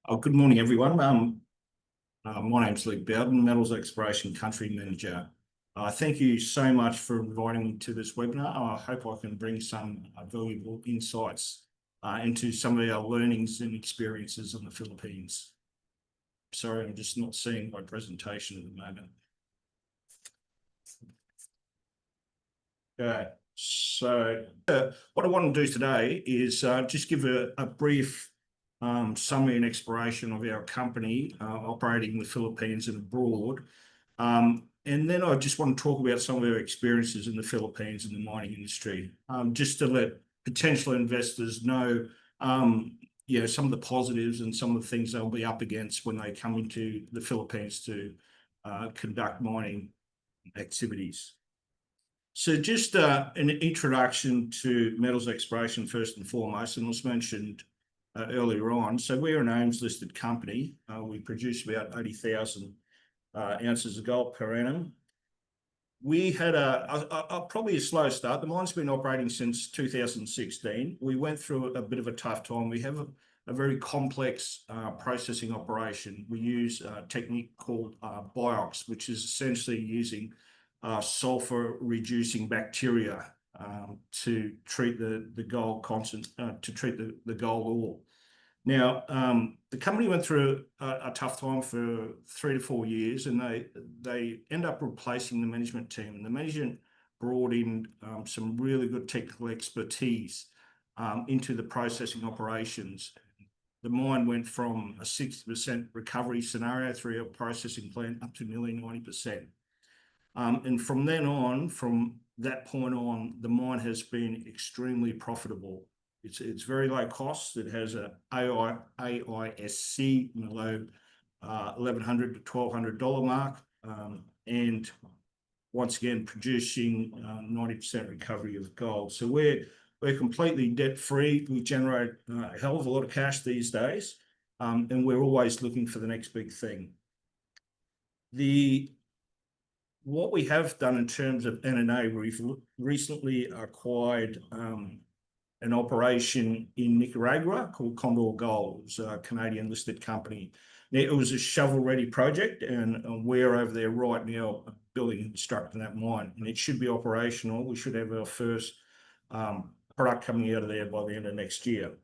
Good morning, everyone. My name's Bowden, Metals Exploration Country Manager. Thank you so much for inviting me to this webinar. I hope I can bring some valuable insights into some of our learnings and experiences in the Philippines. Sorry, I'm just not seeing my presentation at the moment. Okay, so what I want to do today is just give a brief summary and exploration of our company operating in the Philippines and abroad. And then I just want to talk about some of our experiences in the Philippines in the mining industry, just to let potential investors know, some of the positives and some of the things they'll be up against when they come into the Philippines to conduct mining activities. So just an introduction to metals exploration first and foremost, and it was mentioned earlier on. So we're an AIMS listed company. We produce about 80,000 ounces of gold per annum. We had probably a slow start. The mine's been operating since 2016. We went through a bit of a tough time. We have a very complex processing operation. We use a technique called BIOX, which is essentially using sulfur reducing bacteria to treat the gold to treat the gold ore. Now, the company went through a tough time for 3 to 4 years, and they end up replacing the management team. And the management brought in some really good technical expertise into the processing operations. The mine went from a 60% recovery scenario through a processing plant up to nearly 90%. And from then on, from that point on, the mine has been extremely profitable. It's very low cost. It has a AISC in the low $1,100 to $1,200 mark, and once again producing 90% recovery of gold. So we're completely debt free. We generate a hell of a lot of cash these days, and we're always looking for the next big thing. What we have done in terms of M&A, we've recently acquired an operation in Nicaragua called Condor Gold. It's a Canadian listed company. Now, it was a shovel-ready project, and we're over there right now building and constructing that mine, and it should be operational. We should have our first product coming out of there by the end of next year.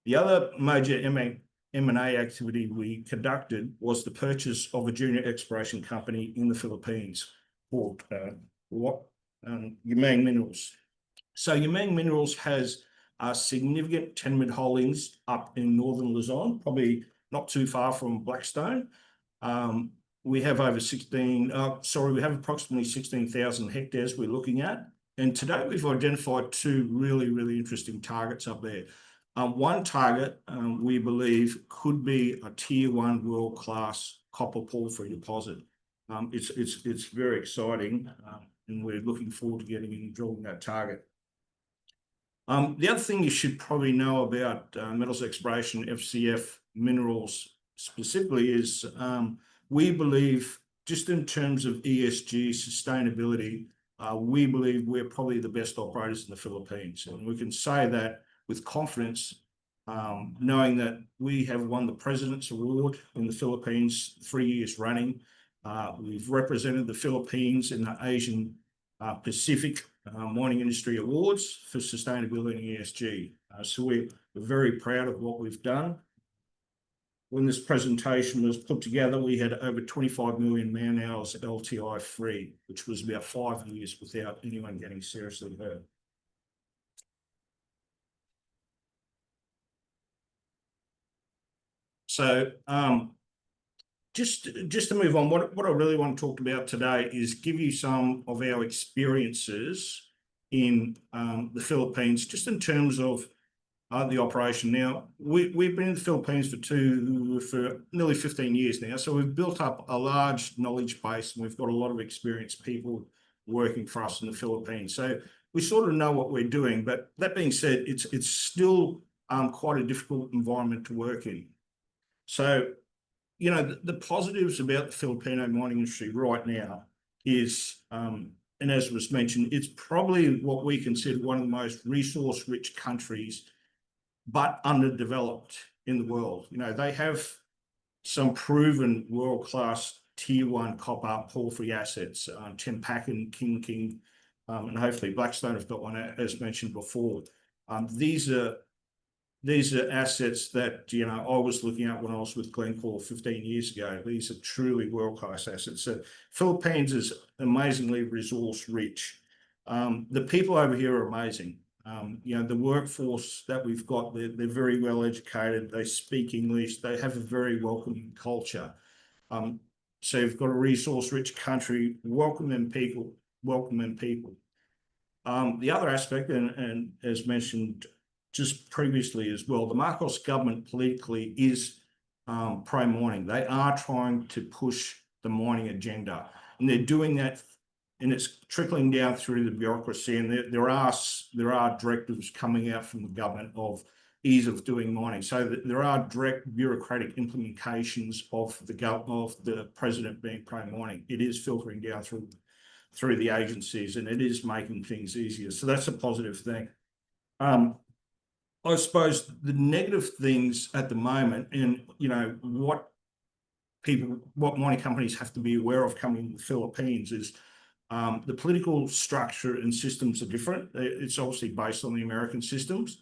The other major M&A activity we conducted was the purchase of a junior exploration company in the Philippines called Yamang Minerals. So Yamang Minerals has significant tenement holdings up in northern Luzon, probably not too far from Blackstone. We have approximately 16,000 hectares we're looking at. And today we've identified two really interesting targets up there. One target we believe could be a tier 1 world-class copper porphyry deposit. It's very exciting, and we're looking forward to getting in and drilling that target. The other thing you should probably know about metals exploration, FCF Minerals specifically, is we believe, just in terms of ESG sustainability, we believe we're probably the best operators in the Philippines. And we can say that with confidence, knowing that we have won the President's Award in the Philippines 3 years running. We've represented the Philippines in the Asian Pacific Mining Industry Awards for sustainability and ESG. So we're very proud of what we've done. When this presentation was put together, we had over 25 million man hours LTI free, which was about 5 years without anyone getting seriously hurt. So just to move on, what I really want to talk about today is give you some of our experiences in the Philippines, just in terms of the operation. Now, we've been in the Philippines for nearly 15 years now, so we've built up a large knowledge base, and we've got a lot of experienced people working for us in the Philippines. So we sort of know what we're doing, but that being said, it's still quite a difficult environment to work in. So, the positives about the Filipino mining industry right now is, and as was mentioned, it's probably what we consider one of the most resource-rich countries but underdeveloped in the world. You know, they have some proven world-class tier one copper porphyry assets, Tempakan, King, and hopefully Blackstone have got one, as mentioned before. These are assets that, you know, I was looking at when I was with Glencore 15 years ago. These are truly world-class assets. So Philippines is amazingly resource rich. The people over here are amazing. You know, the workforce that we've got, they're very well educated. They speak English. They have a very welcoming culture. So you've got a resource-rich country, welcoming people. The other aspect, and as mentioned just previously as well, the Marcos government politically is pro-mining. They are trying to push the mining agenda, and they're doing that, and it's trickling down through the bureaucracy. And there are directives coming out from the government of ease of doing mining. So there are direct bureaucratic implications of the president being pro-mining. It is filtering down through the agencies, and it is making things easier. So that's a positive thing. I suppose the negative things at the moment, and you know what mining companies have to be aware of coming to the Philippines is the political structure and systems are different. It's obviously based on the American systems,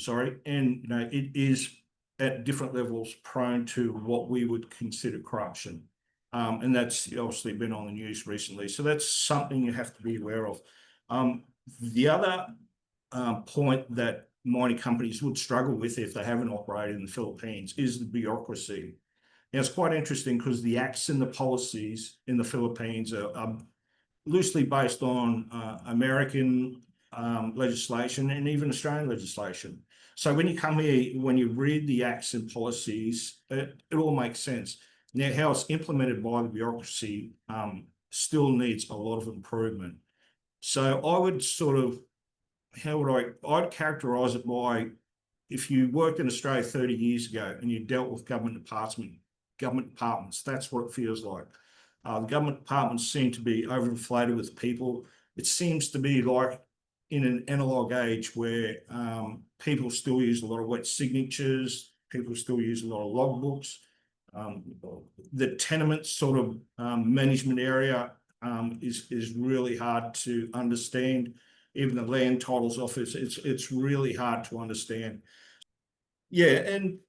sorry, and you know it is at different levels prone to what we would consider corruption. And that's obviously been on the news recently. So that's something you have to be aware of. The other point that mining companies would struggle with if they haven't operated in the Philippines is the bureaucracy. Now, it's quite interesting because the acts and the policies in the Philippines are loosely based on American legislation and even Australian legislation. So when you come here, when you read the acts and policies, it all makes sense. Now, how it's implemented by the bureaucracy still needs a lot of improvement. So I would sort of, I'd characterise it by, if you worked in Australia 30 years ago and you dealt with government departments, that's what it feels like. The government departments seem to be overinflated with people. It seems to be like in an analog age where people still use a lot of wet signatures, people still use a lot of logbooks. The tenement sort of management area is really hard to understand. Even the land titles office, it's really hard to understand. Yeah, and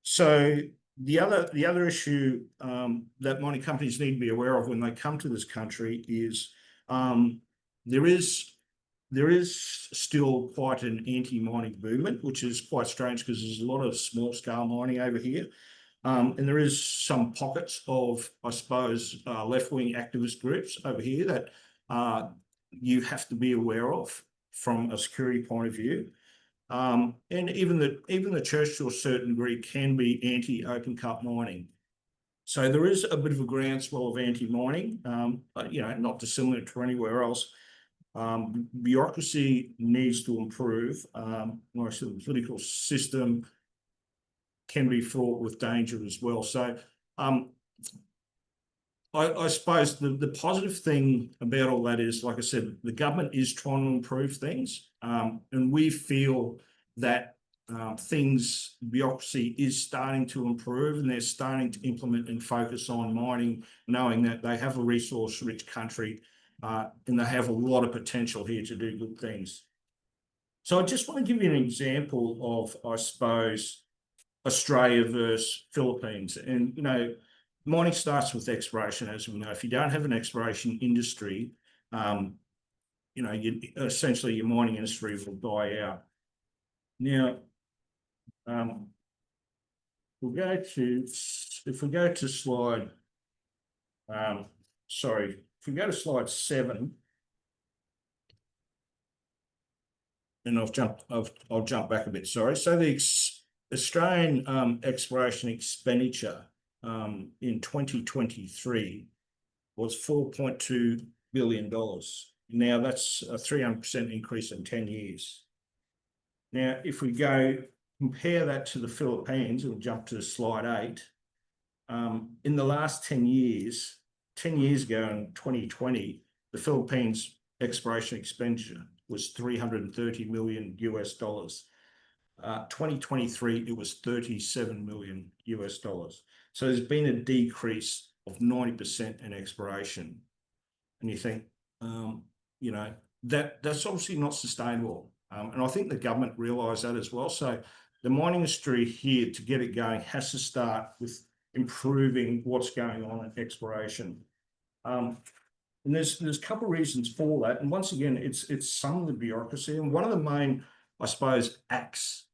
so the other issue that mining companies need to be aware of when they come to this country is there is still quite an anti-mining movement, which is quite strange because there's a lot of small-scale mining over here. And there is some pockets of, I suppose, left-wing activist groups over here that you have to be aware of from a security point of view. And even the church, to a certain degree, can be anti-open cut mining. So there is a bit of a groundswell of anti-mining, but you know, not dissimilar to anywhere else. Bureaucracy needs to improve. Like I said, the political system can be fraught with danger as well. So I suppose the positive thing about all that is, like I said, the government is trying to improve things, and we feel that bureaucracy is starting to improve, and they're starting to implement and focus on mining, knowing that they have a resource-rich country and they have a lot of potential here to do good things. So I just want to give you an example of, I suppose, Australia versus Philippines. And, you know, mining starts with exploration, as we know. If you don't have an exploration industry, you know, essentially your mining industry will die out. Now, if we go to slide, if we go to slide 7, and I'll jump back a bit. Sorry. So the Australian exploration expenditure in 2023 was $4.2 billion. Now that's a 300% increase in 10 years. Now, if we compare that to the Philippines, we'll jump to slide 8. In the last 10 years ago in 2020, the Philippines exploration expenditure was $330 million US. 2023, it was $37 million US. So there's been a decrease of 90% in exploration. And you think, you know, that's obviously not sustainable. And I think the government realised that as well. So the mining industry here, to get it going, has to start with improving what's going on in exploration. And there's a couple of reasons for that. And once again, it's some of the bureaucracy. And one of the main, I suppose, acts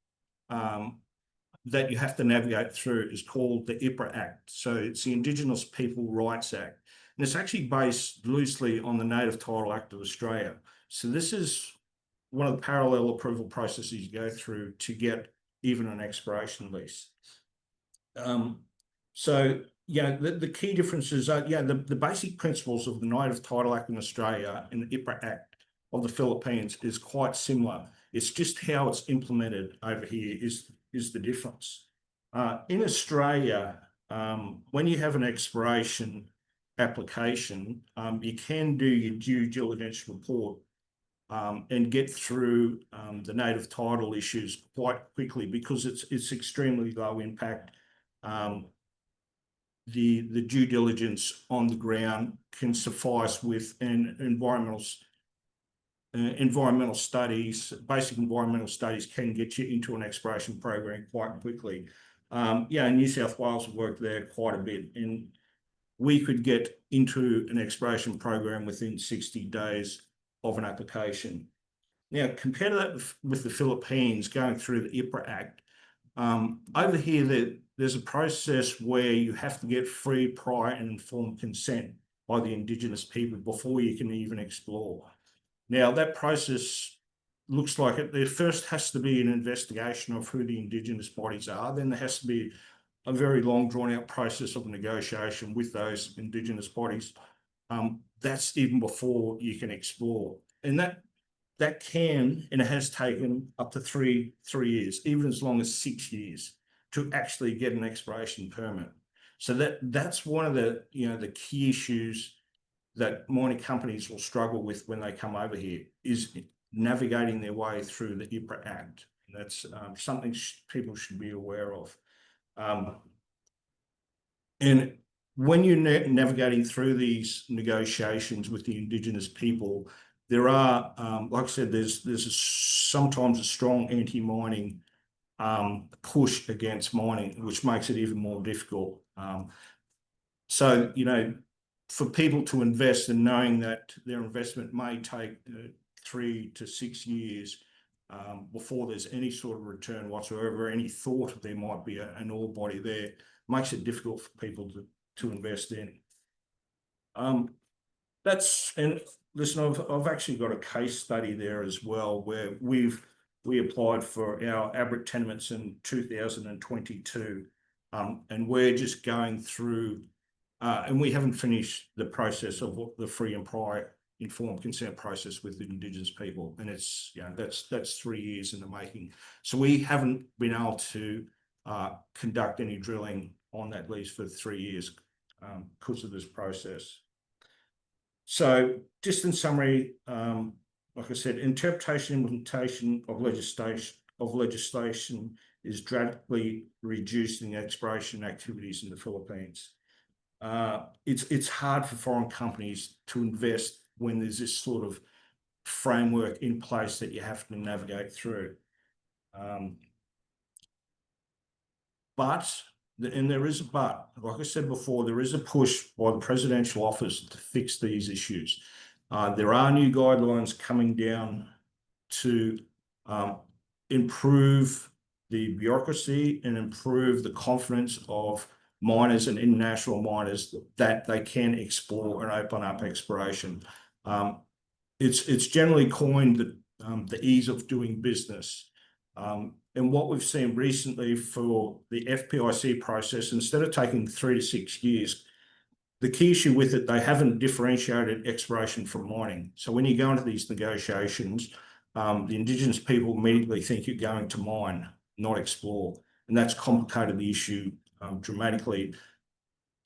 that you have to navigate through is called the IPRA Act. So it's the Indigenous People Rights Act. And it's actually based loosely on the Native Title Act of Australia. So this is one of the parallel approval processes you go through to get even an exploration lease. So, yeah, the key differences are, yeah, the basic principles of the Native Title Act in Australia and the IPRA Act of the Philippines is quite similar. It's just how it's implemented over here is the difference. In Australia, when you have an exploration application, you can do your due diligence report and get through the native title issues quite quickly because it's extremely low impact. The due diligence on the ground can suffice with an environmental studies. Basic environmental studies can get you into an exploration program quite quickly. Yeah, New South Wales have worked there quite a bit, and we could get into an exploration program within 60 days of an application. Now, compare that with the Philippines going through the IPRA Act. Over here, there's a process where you have to get free, prior and informed consent by the Indigenous people before you can even explore. Now, that process looks like it. There first has to be an investigation of who the Indigenous bodies are. Then there has to be a very long, drawn-out process of negotiation with those Indigenous bodies. That's even before you can explore. And that can, and it has taken up to three years, even as long as 6 years, to actually get an exploration permit. So that's one of the, you know, the key issues that mining companies will struggle with when they come over here, is navigating their way through the IPRA Act. And that's something people should be aware of. And when you're navigating through these negotiations with the Indigenous people, there are, like I said, there's sometimes a strong anti-mining push against mining, which makes it even more difficult. So, you know, for people to invest and knowing that their investment may take 3 to 6 years before there's any sort of return whatsoever, any thought there might be an ore body there, makes it difficult for people to invest in. And listen, I've actually got a case study there as well, where we applied for our Aberrett tenements in 2022, and we're just going through, and we haven't finished the process of the free and prior informed consent process with the Indigenous people, and it's, you know, that's 3 years in the making. So we haven't been able to conduct any drilling on that lease for 3 years because of this process. So just in summary, like I said, interpretation and implementation of legislation is drastically reducing exploration activities in the Philippines. It's hard for foreign companies to invest when there's this sort of framework in place that you have to navigate through. And there is a but, like I said before, there is a push by the presidential office to fix these issues. There are new guidelines coming down to improve the bureaucracy and improve the confidence of miners and international miners that they can explore and open up exploration. It's generally coined the ease of doing business. And what we've seen recently for the FPIC process, instead of taking 3 to 6 years, the key issue with it, they haven't differentiated exploration from mining. So when you go into these negotiations, the Indigenous people immediately think you're going to mine, not explore. And that's complicated the issue dramatically.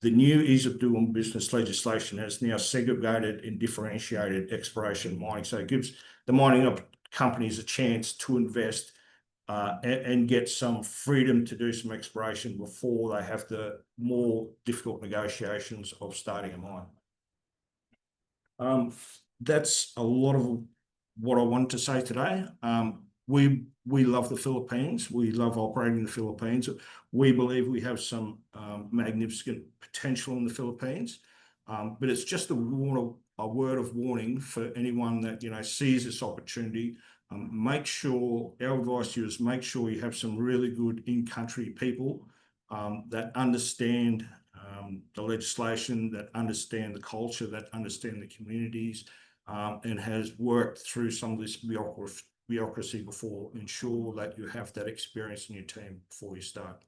the new ease of doing business legislation has now segregated and differentiated exploration mining. So it gives the mining companies a chance to invest and get some freedom to do some exploration before they have the more difficult negotiations of starting a mine. That's a lot of what I wanted to say today. We love the Philippines. We love operating in the Philippines. We believe we have some magnificent potential in the Philippines, but it's just a word of warning for anyone that sees this opportunity. Make sure, our advice to you is make sure you have some really good in-country people that understand the legislation, that understand the culture, that understand the communities, and has worked through some of this bureaucracy before. Ensure that you have that experience in your team before you start.